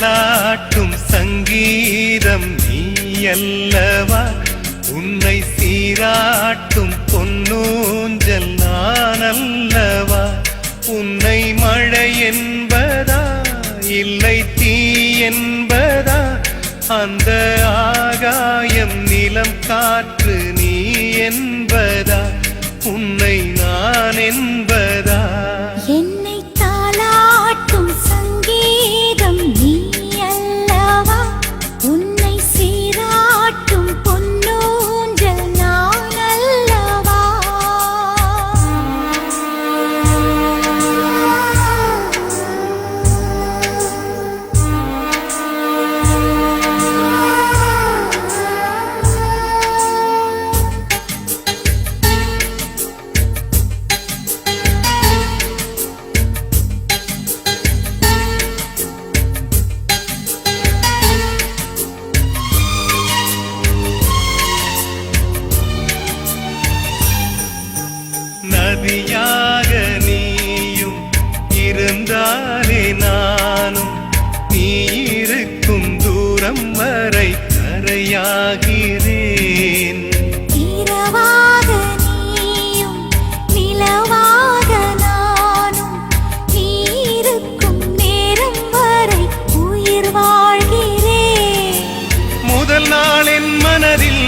தாலாட்டும் சங்கீதம் நீ அல்லவா, உன்னை சீராட்டும் பொன்னூஞ்சல் நான் அல்லவா. உன்னை மழை என்பதா இல்லை தீ என்பதா, அந்த ஆகாயம் நிலம் காற்று நீ என்பதா, உன்னை நான் என்பதா. என்னை தாலாட்டும் சங்கீதம் நீ அல்லவா, உன்னை சீராட்டும் பொன்னூஞ்சல் நான் அல்லவா. நதியாக நீயும் இருந்தாலே நானும், நீ இருக்கும் தூரம் வரை கரையாகிறேன். இரவாக நீயும் நிலவாக நானும், நீ இருக்கும் நேரம் வரை உயிர் வாழ்கிறேன். முதல் நாள் என் மனதில்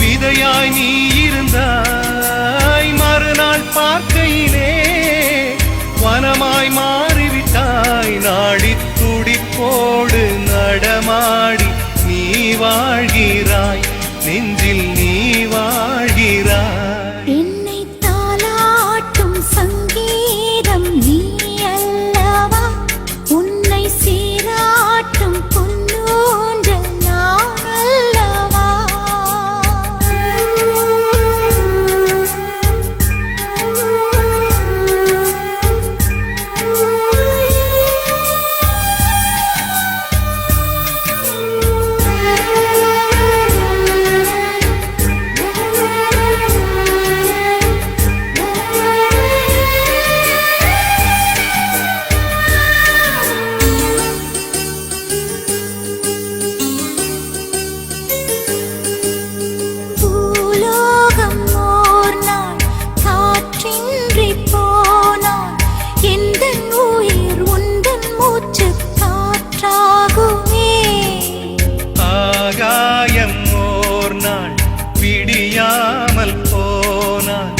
விதையாய் நீ இருந்தாய், மறுநாள் பார்க்கையிலே வனமாய் மாறிவிட்டாய். நாடி துடிப்போடு நடமாடி நீ வாழ்கிறாய், நெஞ்சில் நீ வாழ்கிறாய். என்னை தாலாட்டும் சங்கீதம் நீ அல்லவா, உன்னை சீராட்டும் பொன்னூஞ்சல் நான் அல்லவா. பூலோகம் ஓர் நாள் காற்றின்றி போனாள், எந்தன் உயிர் உந்தன் மூச்சு காற்றாகுமே. ஆகாயம் ஓர் நாள் விடியாமல் போனான்,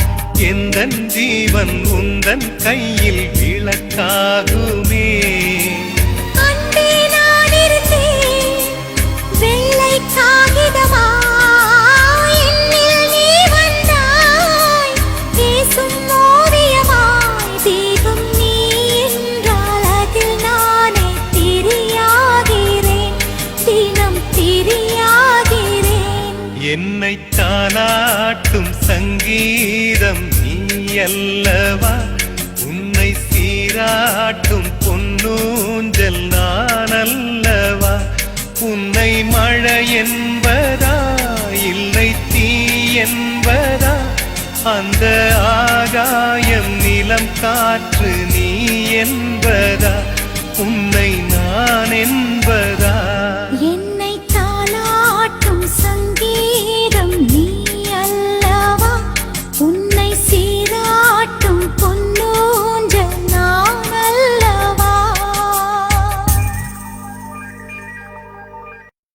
எந்தன் ஜீவன் உந்தன் கையில் விளக்காகுமே. அன்பே நான் இருந்தேன் வெள்ளை காகிதமாய், என்னில் நீ வந்தாய் பேசும் ஓவியமாய். தெய்வம் நீ என்றால் அதில் நானே திரியாகிறேன், தினம் திரியாகிறேன். என்னை தாலாட்டும் சங்கீதம் நீ அல்லவா, உன்னை சீராட்டும் பொன்னூஞ்சல் நான் அல்லவா. உன்னை மழை என்பதா இல்லை தீ என்பதா, அந்த ஆகாயம் நிலம் காற்று நீ என்பதா,